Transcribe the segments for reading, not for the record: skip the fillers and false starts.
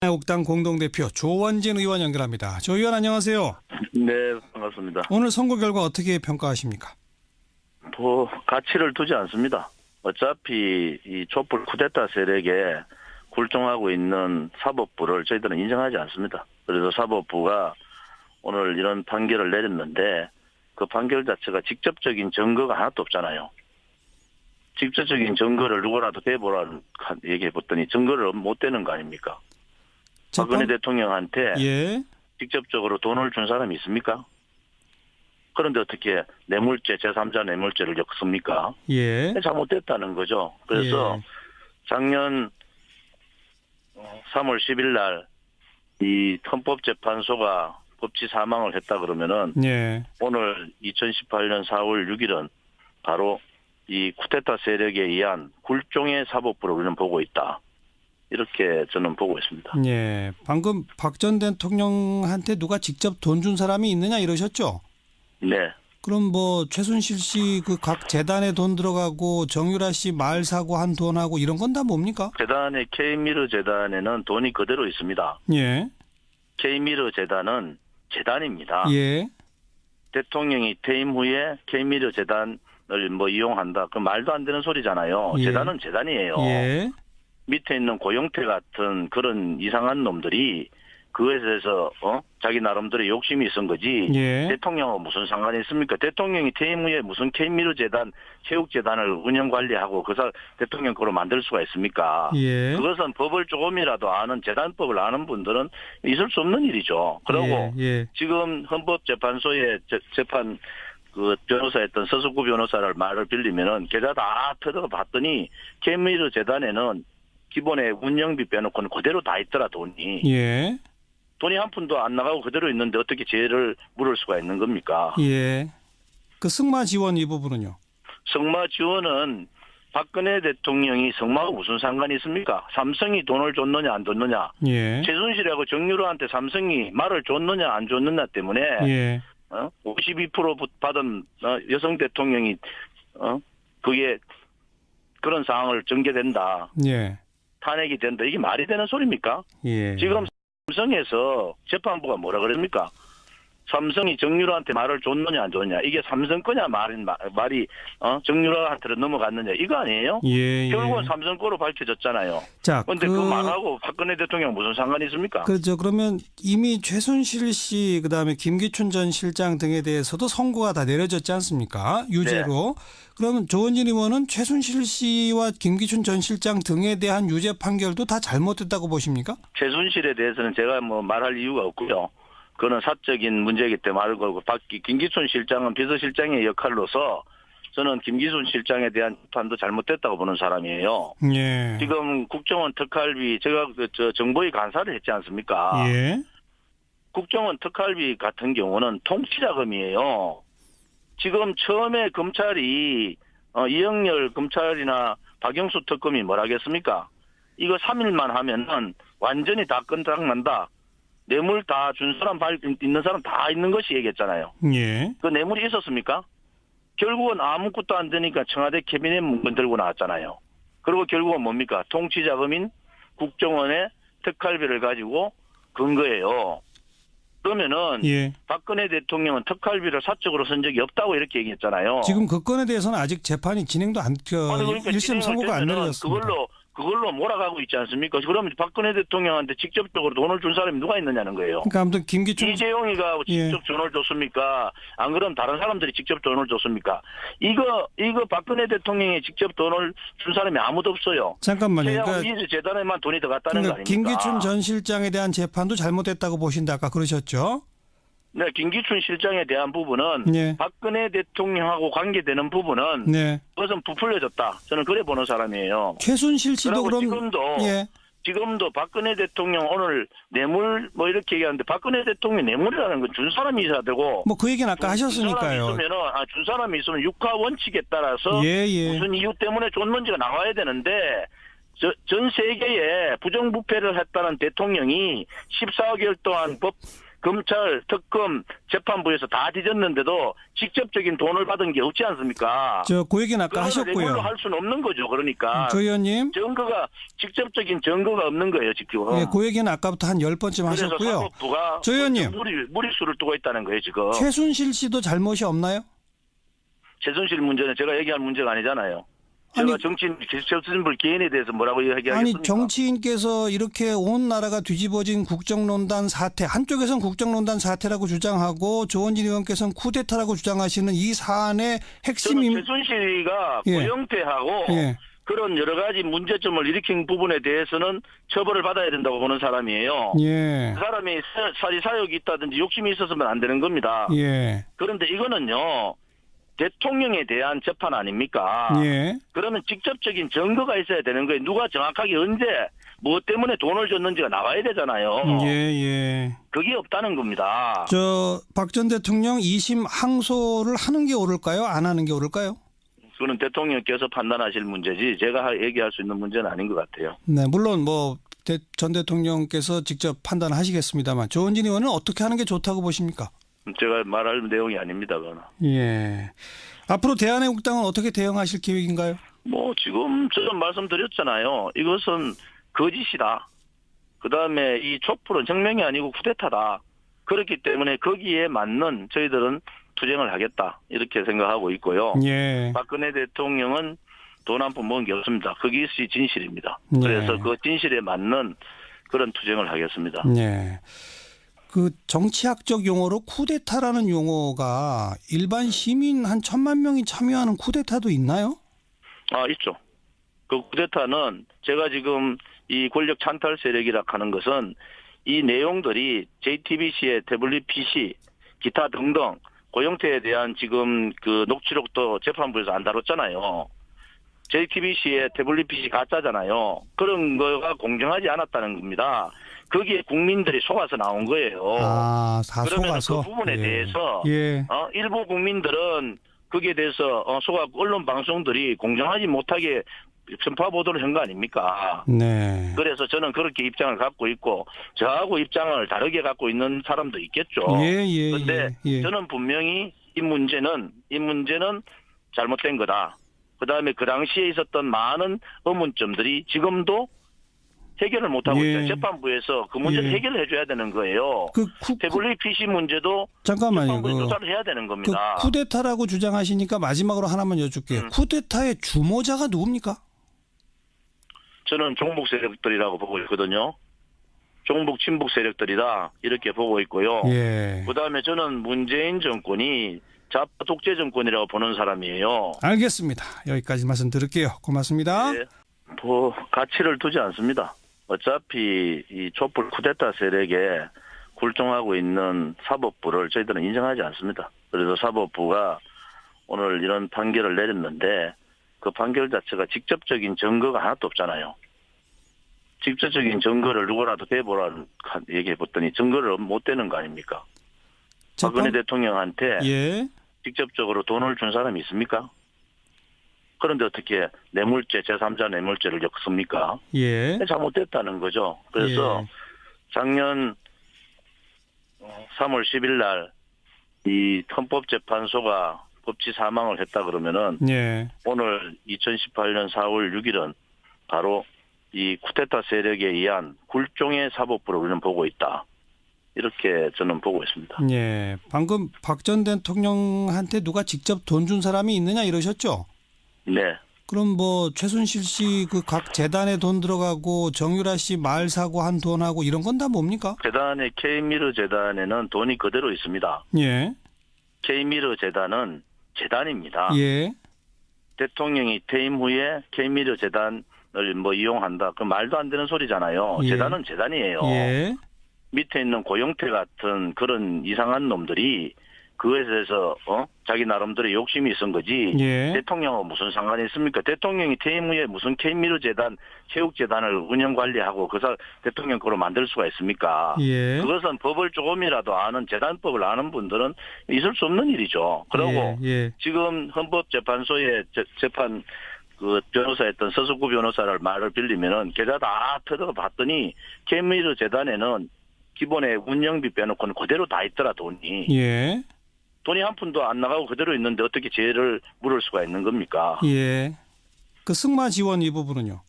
옥당 공동대표 조원진 의원 연결합니다. 조 의원 안녕하세요. 네, 반갑습니다. 오늘 선거 결과 어떻게 평가하십니까? 가치를 두지 않습니다. 어차피 이 촛불 쿠데타 세력에 굴종하고 있는 사법부를 저희들은 인정하지 않습니다. 그래서 사법부가 오늘 이런 판결을 내렸는데 그 판결 자체가 직접적인 증거가 하나도 없잖아요. 직접적인 증거를 누구라도 대보라 얘기해봤더니 증거를 못 대는 거 아닙니까? 박근혜 대통령한테 직접적으로 돈을 준 사람이 있습니까? 그런데 어떻게 뇌물죄, 제3자 뇌물죄를 엮습니까? 잘못됐다는 거죠. 그래서 작년 3월 10일 날 이 헌법재판소가 법치 사망을 했다 그러면은 오늘 2018년 4월 6일은 바로 이 쿠데타 세력에 의한 굴종의 사법부로 우리는 보고 있다. 이렇게 저는 보고 있습니다. 방금 박 전 대통령한테 누가 직접 돈 준 사람이 있느냐 이러셨죠? 네. 그럼 뭐 최순실 씨 그 각 재단에 돈 들어가고 정유라 씨 말 사고 한 돈하고 이런 건 다 뭡니까? 재단의 K미르 재단에는 돈이 그대로 있습니다. K미르 재단은 재단입니다. 대통령이 퇴임 후에 K미르 재단을 뭐 이용한다. 그 말도 안 되는 소리잖아요. 재단은 재단이에요. 밑에 있는 고영태 같은 그런 이상한 놈들이 그거에 대해서 자기 나름대로 욕심이 있은 거지 대통령하고 무슨 상관이 있습니까? 대통령이 퇴임 후에 무슨 K미르 재단, 체육재단을 운영 관리하고 대통령 거로 만들 수가 있습니까? 그것은 법을 조금이라도 아는 재단법을 아는 분들은 있을 수 없는 일이죠. 그리고 지금 헌법재판소에 재판 그 변호사였던 서석구 변호사를 말을 빌리면은 계좌 다 터득어 봤더니 K미르 재단에는 기본에 운영비 빼놓고는 그대로 다 있더라 돈이. 돈이 한 푼도 안 나가고 그대로 있는데 어떻게 죄를 물을 수가 있는 겁니까? 그 승마 지원 이 부분은요? 승마 지원은 박근혜 대통령이 승마하고 무슨 상관이 있습니까? 삼성이 돈을 줬느냐 안 줬느냐. 최순실하고 정유라한테 삼성이 말을 줬느냐 안 줬느냐 때문에 52% 받은 여성 대통령이 그게 그런 상황을 전개된다. 탄핵이 된다. 이게 말이 되는 소리입니까? 지금 삼성에서 재판부가 뭐라 그럽니까? 삼성이 정유라한테 말을 줬느냐 안 줬느냐. 이게 삼성 거냐 말이 정유라한테로 넘어갔느냐. 이거 아니에요? 결국은 삼성 거로 밝혀졌잖아요. 그런데 그 말하고 박근혜 대통령 무슨 상관이 있습니까? 그렇죠. 그러면 이미 최순실 씨 그다음에 김기춘 전 실장 등에 대해서도 선고가 다 내려졌지 않습니까? 유죄로. 그러면 조원진 의원은 최순실 씨와 김기춘 전 실장 등에 대한 유죄 판결도 다 잘못됐다고 보십니까? 최순실에 대해서는 제가 뭐 말할 이유가 없고요. 그거는 사적인 문제이기 때문에 말을 걸고 김기춘 실장은 비서실장의 역할로서 저는 김기춘 실장에 대한 판도 잘못됐다고 보는 사람이에요. 지금 국정원 특활비 제가 정보위 간사를 했지 않습니까? 국정원 특활비 같은 경우는 통치자금이에요. 지금 처음에 검찰이 이영렬 검찰이나 박영수 특검이 뭘 하겠습니까? 이거 3일만 하면은 완전히 다 끝장난다. 뇌물 다 준 사람 있는 사람 다 있는 것이 얘기했잖아요. 그 뇌물이 있었습니까? 결국은 아무것도 안 되니까 청와대 캐비넷 문건 들고 나왔잖아요. 그리고 결국은 뭡니까? 통치자금인 국정원의 특활비를 가지고 건 거예요. 그러면은 박근혜 대통령은 특활비를 사적으로 쓴 적이 없다고 이렇게 얘기했잖아요. 지금 그 건에 대해서는 아직 재판이 진행도 안 그러니까 1심 선고가 안 내려졌습니다. 그걸로 몰아가고 있지 않습니까? 그러면 박근혜 대통령한테 직접적으로 돈을 준 사람이 누가 있느냐는 거예요. 그러니까 아무튼 이재용이가 직접 돈을 줬습니까? 안 그러면 다른 사람들이 직접 돈을 줬습니까? 이거 박근혜 대통령이 직접 돈을 준 사람이 아무도 없어요. 잠깐만요. 그러니까 재단에만 돈이 들어갔다는 거 아닙니까? 김기춘 전 실장에 대한 재판도 잘못됐다고 보신다 아까 그러셨죠? 네, 김기춘 실장에 대한 부분은 박근혜 대통령하고 관계되는 부분은 그것은 부풀려졌다. 저는 그래 보는 사람이에요. 최순실 씨도 그럼 지금도 박근혜 대통령 오늘 뇌물 뭐 이렇게 얘기하는데 박근혜 대통령 뇌물이라는 건 준 사람이 있어야 되고 뭐 그 얘기는 아까 하셨으니까요. 준 사람이 있으면 육하 원칙에 따라서 무슨 이유 때문에 줬는지가 나와야 되는데 전 세계에 부정부패를 했다는 대통령이 14개월 동안 검찰, 특검, 재판부에서 다 뒤졌는데도 직접적인 돈을 받은 게 없지 않습니까? 그 얘기는 아까 하셨고요. 이걸로 할 수는 없는 거죠. 그러니까. 조 의원님. 직접적인 증거가 없는 거예요, 지금. 예, 그 얘기는 아까부터 한 10번쯤 하셨고요. 그래서 사법부가 조 의원님. 무리수를 두고 있다는 거예요, 지금. 최순실 씨도 잘못이 없나요? 최순실 문제는 제가 얘기할 문제가 아니잖아요. 제가 정치인, 최순실 개인에 대해서 뭐라고 얘기하겠습니까? 아니, 정치인께서 이렇게 온 나라가 뒤집어진 국정농단 사태, 한쪽에서는 국정농단 사태라고 주장하고 조원진 의원께서는 쿠데타라고 주장하시는 이 사안의 핵심이 최순실이가 고영태하고 그런 여러 가지 문제점을 일으킨 부분에 대해서는 처벌을 받아야 된다고 보는 사람이에요. 그 사람이 사리사욕이 있다든지 욕심이 있었으면 안 되는 겁니다. 그런데 이거는요. 대통령에 대한 재판 아닙니까? 그러면 직접적인 증거가 있어야 되는 거예요. 누가 정확하게 언제 무엇 때문에 돈을 줬는지가 나와야 되잖아요. 그게 없다는 겁니다. 박 전 대통령 2심 항소를 하는 게 옳을까요? 안 하는 게 옳을까요? 그거는 대통령께서 판단하실 문제지 제가 얘기할 수 있는 문제는 아닌 것 같아요. 네, 물론 전 대통령께서 직접 판단하시겠습니다만 조원진 의원은 어떻게 하는 게 좋다고 보십니까? 제가 말할 내용이 아닙니다. 그거는. 앞으로 대한애국당은 어떻게 대응하실 계획인가요? 지금 저는 말씀드렸잖아요. 이것은 거짓이다. 그다음에 이 촛불은 혁명이 아니고 쿠데타다. 그렇기 때문에 거기에 맞는 저희들은 투쟁을 하겠다. 이렇게 생각하고 있고요. 박근혜 대통령은 돈 한 푼 먹은 게 없습니다. 그것이 진실입니다. 그래서 그 진실에 맞는 그런 투쟁을 하겠습니다. 그 정치학적 용어로 쿠데타라는 용어가 일반 시민 한 1,000만 명이 참여하는 쿠데타도 있나요? 있죠. 그 쿠데타는 제가 지금 이 권력 찬탈 세력이라 하는 것은 이 내용들이 JTBC의 WPC 기타 등등 고영태에 대한 지금 그 녹취록도 재판부에서 안 다뤘잖아요. JTBC의 WPC 가짜잖아요. 그런 거가 공정하지 않았다는 겁니다. 거기에 국민들이 속아서 나온 거예요. 그러면 그 부분에 대해서 일부 국민들은 거기에 대해서 속아 언론 방송들이 공정하지 못하게 편파 보도를 한 거 아닙니까? 그래서 저는 그렇게 입장을 갖고 있고 저하고 입장을 다르게 갖고 있는 사람도 있겠죠. 그런데 저는 분명히 이 문제는 잘못된 거다. 그다음에 그 당시에 있었던 많은 의문점들이 지금도 해결을 못하고 있어요. 재판부에서 그 문제를 해결해 줘야 되는 거예요. WPC 문제도 재판부에 조사를 해야 되는 겁니다. 쿠데타라고 주장하시니까 마지막으로 하나만 여쭐게요. 쿠데타의 주모자가 누굽니까? 저는 종북 세력들이라고 보고 있거든요. 종북 친북 세력들이다 이렇게 보고 있고요. 그다음에 저는 문재인 정권이 좌파 독재 정권이라고 보는 사람이에요. 알겠습니다. 여기까지 말씀 드릴게요. 고맙습니다. 가치를 두지 않습니다. 어차피 이 촛불 쿠데타 세력에 굴종하고 있는 사법부를 저희들은 인정하지 않습니다. 그래서 사법부가 오늘 이런 판결을 내렸는데 그 판결 자체가 직접적인 증거가 하나도 없잖아요. 직접적인 증거를 누구라도 대보라는 얘기해 봤더니 증거를 못 대는 거 아닙니까? 박근혜 대통령한테 직접적으로 돈을 준 사람이 있습니까? 그런데 어떻게 뇌물죄, 제3자 뇌물죄를 엮습니까? 잘못됐다는 거죠. 그래서 작년 3월 10일 날 이 헌법재판소가 법치 사망을 했다 그러면은 오늘 2018년 4월 6일은 바로 이 쿠데타 세력에 의한 굴종의 사법부로 우리는 보고 있다. 이렇게 저는 보고 있습니다. 방금 박 전 대통령한테 누가 직접 돈 준 사람이 있느냐 이러셨죠? 그럼 최순실 씨 그 각 재단에 돈 들어가고 정유라 씨 말 사고 한 돈하고 이런 건 다 뭡니까? 재단의 K미르 재단에는 돈이 그대로 있습니다. K미르 재단은 재단입니다. 대통령이 퇴임 후에 K미르 재단을 이용한다. 그 말도 안 되는 소리잖아요. 재단은 재단이에요. 밑에 있는 고영태 같은 그런 이상한 놈들이 그거에 대해서 자기 나름대로 욕심이 있은 거지 대통령하고 무슨 상관이 있습니까? 대통령이 퇴임 후에 무슨 K미르 재단, 체육재단을 운영 관리하고 대통령 거로 만들 수가 있습니까? 그것은 법을 조금이라도 아는 재단법을 아는 분들은 있을 수 없는 일이죠. 그리고 지금 헌법재판소의 재판 그 변호사였던 서석구 변호사를 말을 빌리면은 계좌 다 뜯어봤더니 K미르 재단에는 기본에 운영비 빼놓고는 그대로 다 있더라, 돈이. 예. 돈이 한 푼도 안 나가고 그대로 있는데 어떻게 죄를 물을 수가 있는 겁니까? 예. 그 승마 지원 이 부분은요?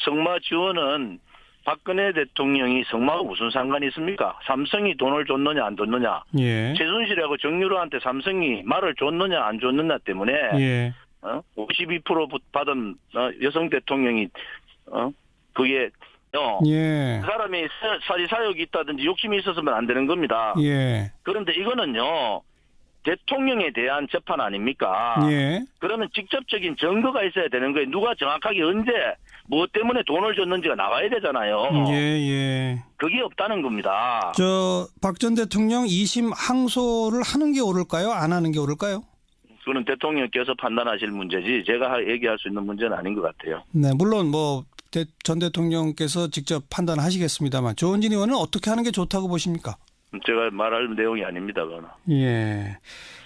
승마 지원은 박근혜 대통령이 승마하고 무슨 상관이 있습니까? 삼성이 돈을 줬느냐 안 줬느냐. 예. 최순실하고 정유라한테 삼성이 말을 줬느냐 안 줬느냐 때문에 예. 52% 받은 여성 대통령이 그게 예. 그 사람이 사리사욕이 있다든지 욕심이 있었으면 안 되는 겁니다. 예. 그런데 이거는요. 대통령에 대한 재판 아닙니까? 예. 그러면 직접적인 증거가 있어야 되는 거예요. 누가 정확하게 언제 무엇 때문에 돈을 줬는지가 나와야 되잖아요. 예. 그게 없다는 겁니다. 박 전 대통령 2심 항소를 하는 게 옳을까요? 안 하는 게 옳을까요? 그거는 대통령께서 판단하실 문제지 제가 얘기할 수 있는 문제는 아닌 것 같아요. 네, 물론 전 대통령께서 직접 판단하시겠습니다만 조원진 의원은 어떻게 하는 게 좋다고 보십니까? 제가 말할 내용이 아닙니다. 그거는. 예.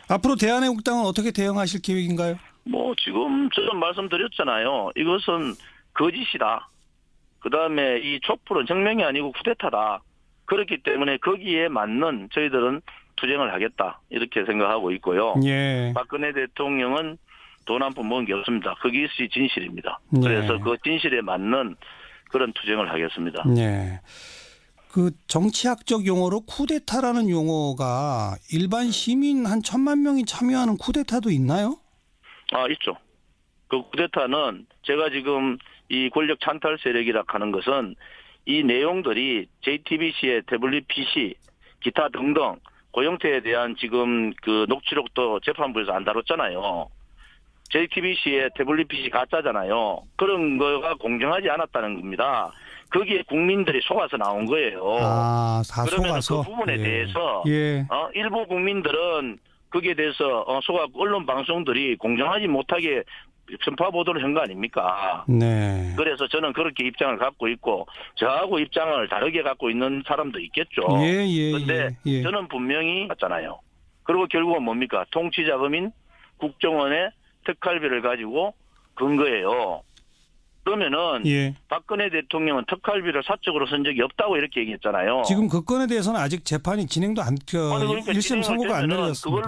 앞으로 대한애국당은 어떻게 대응하실 계획인가요? 지금 저는 말씀드렸잖아요. 이것은 거짓이다. 그다음에 이 촛불은 혁명이 아니고 쿠데타다. 그렇기 때문에 거기에 맞는 저희들은 투쟁을 하겠다. 이렇게 생각하고 있고요. 예. 박근혜 대통령은 돈 한 푼 먹은 게 없습니다. 그것이 진실입니다. 그래서 그 진실에 맞는 그런 투쟁을 하겠습니다. 예. 그 정치학적 용어로 쿠데타라는 용어가 일반 시민 한 1,000만 명이 참여하는 쿠데타도 있나요? 있죠. 그 쿠데타는 제가 지금 이 권력 찬탈 세력이라 하는 것은 이 내용들이 JTBC의 WPC 기타 등등 고영태에 대한 지금 그 녹취록도 재판부에서 안 다뤘잖아요. JTBC의 WPC 가짜잖아요. 그런 거가 공정하지 않았다는 겁니다. 거기에 국민들이 속아서 나온 거예요. 다 그러면 속아서? 그 부분에 대해서 일부 국민들은 거기에 대해서 속았고 언론 방송들이 공정하지 못하게 편파 보도를 한 거 아닙니까? 네. 그래서 저는 그렇게 입장을 갖고 있고 저하고 입장을 다르게 갖고 있는 사람도 있겠죠. 그런데 저는 분명히 맞잖아요. 그리고 결국은 뭡니까? 통치자금인 국정원의 특활비를 가지고 건 거예요. 그러면은 박근혜 대통령은 특활비를 사적으로 쓴 적이 없다고 이렇게 얘기했잖아요. 지금 그 건에 대해서는 아직 재판이 진행도 그러니까 1심 선고가 안 내려졌습니다.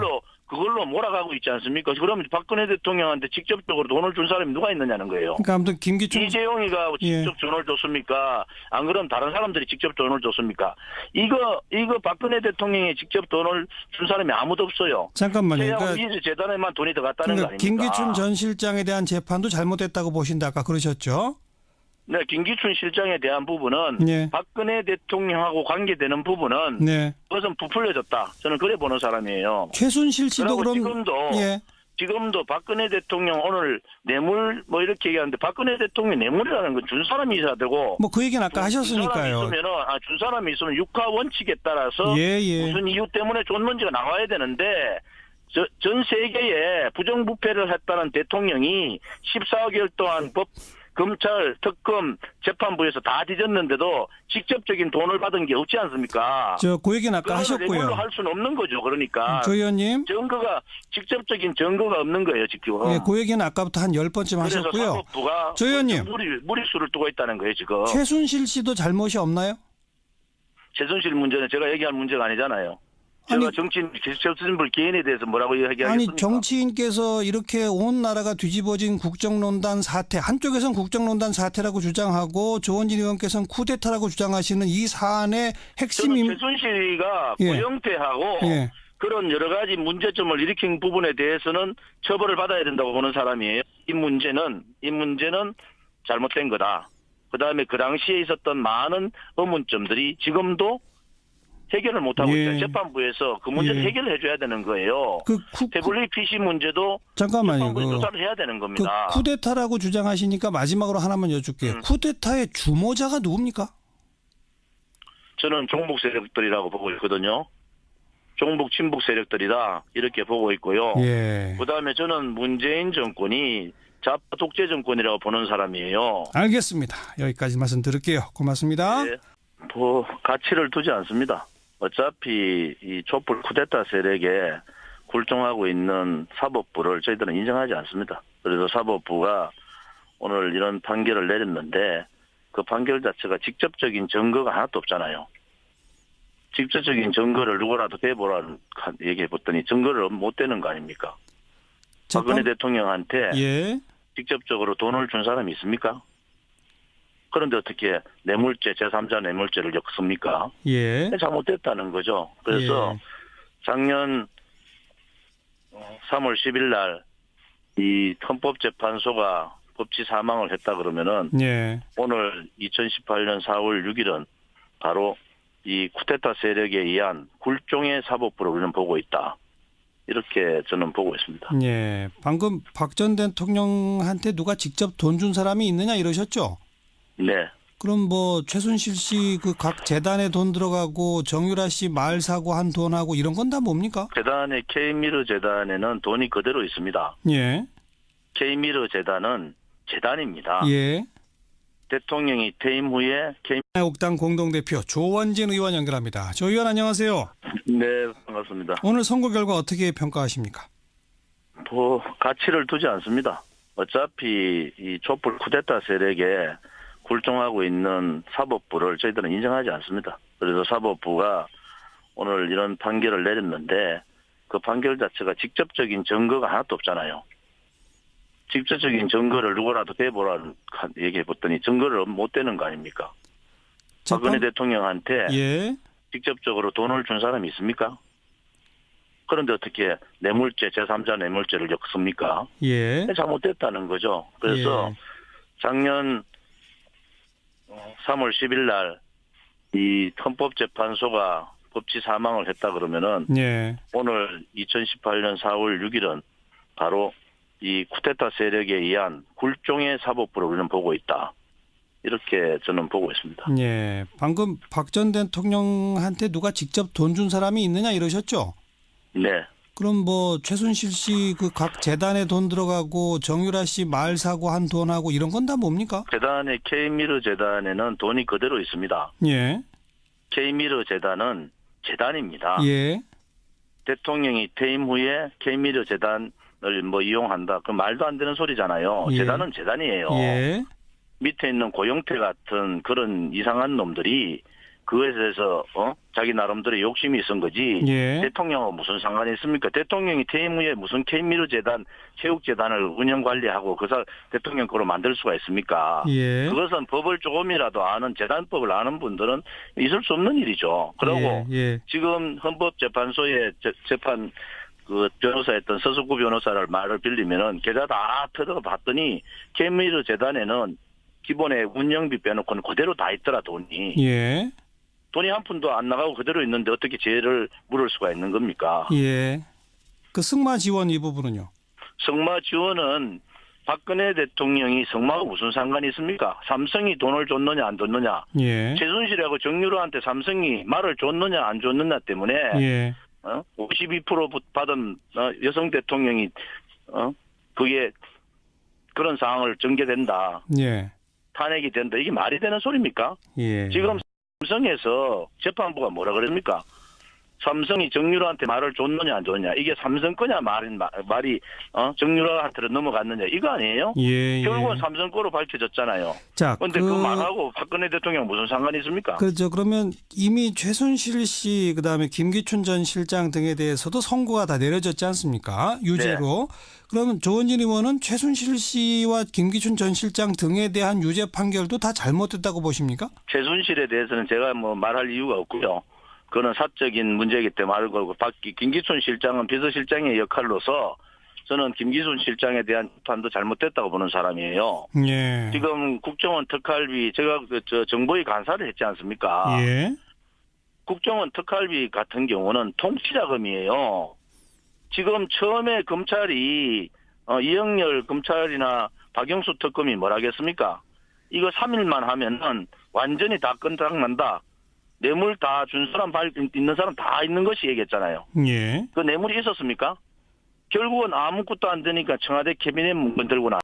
그걸로 몰아가고 있지 않습니까? 그러면 박근혜 대통령한테 직접적으로 돈을 준 사람이 누가 있느냐는 거예요. 그러니까 아무튼 김기춘 이재용이가 직접 돈을 줬습니까? 안 그러면 다른 사람들이 직접 돈을 줬습니까? 이거 박근혜 대통령이 직접 돈을 준 사람이 아무도 없어요. 잠깐만요. 그러니까 재단에만 돈이 들어갔다는 거 아닙니까? 김기춘 전 실장에 대한 재판도 잘못됐다고 보신다 아까 그러셨죠? 네, 김기춘 실장에 대한 부분은 박근혜 대통령하고 관계되는 부분은 그것은 부풀려졌다. 저는 그래 보는 사람이에요. 최순실 씨도 그럼 지금도 박근혜 대통령 오늘 뇌물 이렇게 얘기하는데 박근혜 대통령 뇌물이라는 건 준 사람이 있어야 되고 그 얘기는 아까 하셨으니까요. 준 사람이 있으면 육하 원칙에 따라서 무슨 이유 때문에 줬는지가 나와야 되는데 전 세계에 부정부패를 했다는 대통령이 14개월 동안 검찰, 특검, 재판부에서 다 뒤졌는데도 직접적인 돈을 받은 게 없지 않습니까? 그 얘기는 아까 하셨고요. 그걸로 할 수는 없는 거죠. 그러니까. 조 의원님. 직접적인 증거가 없는 거예요, 지금. 그 얘기는 아까부터 한 10번쯤 하셨고요. 그래서 사법부가 조 의원님. 무리수를 두고 있다는 거예요, 지금. 최순실 씨도 잘못이 없나요? 최순실 문제는 제가 얘기할 문제가 아니잖아요. 제가 정치인들 개인에 대해서 뭐라고 얘기하겠습니까? 정치인께서 이렇게 온 나라가 뒤집어진 국정농단 사태, 한쪽에서는 국정농단 사태라고 주장하고 조원진 의원께서는 쿠데타라고 주장하시는 이 사안의 핵심이 최순실이가 고영태하고 그런 여러 가지 문제점을 일으킨 부분에 대해서는 처벌을 받아야 된다고 보는 사람이에요. 이 문제는 잘못된 거다. 그다음에 그 당시에 있었던 많은 의문점들이 지금도 해결을 못하고 있어요. 재판부에서 그 문제를 해결을 해줘야 되는 거예요. WPC 문제도 재판부에 조사를 해야 되는 겁니다. 쿠데타라고 주장하시니까 마지막으로 하나만 여쭙게요. 쿠데타의 주모자가 누굽니까? 저는 종북 세력들이라고 보고 있거든요. 종북 친북 세력들이다 이렇게 보고 있고요. 그다음에 저는 문재인 정권이 좌파 독재 정권이라고 보는 사람이에요. 알겠습니다. 여기까지 말씀 드릴게요. 고맙습니다. 가치를 두지 않습니다. 어차피 이 촛불 쿠데타 세력에 굴종하고 있는 사법부를 저희들은 인정하지 않습니다. 그래서 사법부가 오늘 이런 판결을 내렸는데 그 판결 자체가 직접적인 증거가 하나도 없잖아요. 직접적인 증거를 누구라도 대보라는 얘기해 봤더니 증거를 못 대는 거 아닙니까? 박근혜 대통령한테 예. 직접적으로 돈을 준 사람이 있습니까? 그런데 어떻게 뇌물죄, 제3자 뇌물죄를 엮습니까? 예. 잘못됐다는 거죠. 그래서 예. 작년 3월 10일 날 이 헌법재판소가 법치 사망을 했다 그러면은 예. 오늘 2018년 4월 6일은 바로 이 쿠데타 세력에 의한 굴종의 사법부로 우리는 보고 있다. 이렇게 저는 보고 있습니다. 예. 방금 박 전 대통령한테 누가 직접 돈 준 사람이 있느냐 이러셨죠? 네. 그럼 뭐 최순실 씨 그 각 재단에 돈 들어가고 정유라 씨 말 사고 한 돈하고 이런 건 다 뭡니까? 재단의 K미르 재단에는 돈이 그대로 있습니다. 예. K미르 재단은 재단입니다. 예. 대통령이 퇴임 후에 옥당 공동대표 조원진 의원 연결합니다. 조 의원 안녕하세요. 네, 반갑습니다. 오늘 선거 결과 어떻게 평가하십니까? 뭐 가치를 두지 않습니다. 어차피 이 촛불 쿠데타 세력에 굴종하고 있는 사법부를 저희들은 인정하지 않습니다. 그래서 사법부가 오늘 이런 판결을 내렸는데 그 판결 자체가 직접적인 증거가 하나도 없잖아요. 직접적인 증거를 누구라도 대보라는 얘기해 봤더니 증거를 못 대는 거 아닙니까? 박근혜 대통령한테 예. 직접적으로 돈을 준 사람이 있습니까? 그런데 어떻게 뇌물죄, 제3자 뇌물죄를 엮습니까? 예. 잘못됐다는 거죠. 그래서 작년 3월 10일 날 이 헌법재판소가 법치 사망을 했다 그러면은 오늘 2018년 4월 6일은 바로 이 쿠데타 세력에 의한 굴종의 사법부로 우리는 보고 있다. 이렇게 저는 보고 있습니다. 예. 방금 박 전 대통령한테 누가 직접 돈 준 사람이 있느냐 이러셨죠? 네. 그럼 뭐 최순실 씨 그 각 재단에 돈 들어가고 정유라 씨 말 사고 한 돈하고 이런 건 다 뭡니까? 재단의 K미르 재단에는 돈이 그대로 있습니다. 예. K미르 재단은 재단입니다. 예. 대통령이 퇴임 후에 K미르 재단을 뭐 이용한다. 그 말도 안 되는 소리잖아요. 예. 재단은 재단이에요. 예. 밑에 있는 고용태 같은 그런 이상한 놈들이 그거에 대해서 자기 나름대로 욕심이 있은 거지. 예. 대통령하고 무슨 상관이 있습니까? 대통령이 퇴임 후에 무슨 K미르 재단, 체육재단을 운영 관리하고 그사 대통령 거로 만들 수가 있습니까? 예. 그것은 법을 조금이라도 아는 재단법을 아는 분들은 있을 수 없는 일이죠. 그리고 지금 헌법재판소에 재판 그 변호사였던 서석구 변호사를 말을 빌리면은 계좌 다 터득어 봤더니 K미르 재단에는 기본에 운영비 빼놓고는 그대로 다 있더라 돈이. 예. 돈이 한 푼도 안 나가고 그대로 있는데 어떻게 죄를 물을 수가 있는 겁니까? 예. 그 승마 지원 이 부분은요? 승마 지원은 박근혜 대통령이 승마하고 무슨 상관이 있습니까? 삼성이 돈을 줬느냐 안 줬느냐. 예. 최순실하고 정유라한테 삼성이 말을 줬느냐 안 줬느냐 때문에 52% 받은 여성 대통령이 그게 그런 상황을 전개된다. 예. 탄핵이 된다. 이게 말이 되는 소리입니까? 예. 지금 삼성에서 재판부가 뭐라 그럽니까? 삼성이 정유라한테 말을 줬느냐 안 줬느냐. 이게 삼성 거냐 말이 정유라한테로 넘어갔느냐. 이거 아니에요? 예. 결국은 삼성 거로 밝혀졌잖아요. 자, 그런데 그 말하고 박근혜 대통령 무슨 상관이 있습니까? 그러면 이미 최순실 씨 그다음에 김기춘 전 실장 등에 대해서도 선고가 다 내려졌지 않습니까? 유죄로. 네. 그러면 조원진 의원은 최순실 씨와 김기춘 전 실장 등에 대한 유죄 판결도 다 잘못됐다고 보십니까? 최순실에 대해서는 제가 뭐 말할 이유가 없고요. 그거는 사적인 문제이기 때문에 말을 걸고 김기춘 실장은 비서실장의 역할로서 저는 김기춘 실장에 대한 판도 잘못됐다고 보는 사람이에요. 예. 지금 국정원 특활비 제가 정보위 간사를 했지 않습니까? 예. 국정원 특활비 같은 경우는 통치자금이에요. 지금 처음에 검찰이 이영렬 검찰이나 박영수 특검이 뭘 하겠습니까? 이거 3일만 하면은 완전히 다 끝장난다. 뇌물 다 준 사람 있는 사람 다 있는 것이 얘기했잖아요. 예. 그 뇌물이 있었습니까? 결국은 아무것도 안 되니까 청와대 캐비넷 문건 들고 나.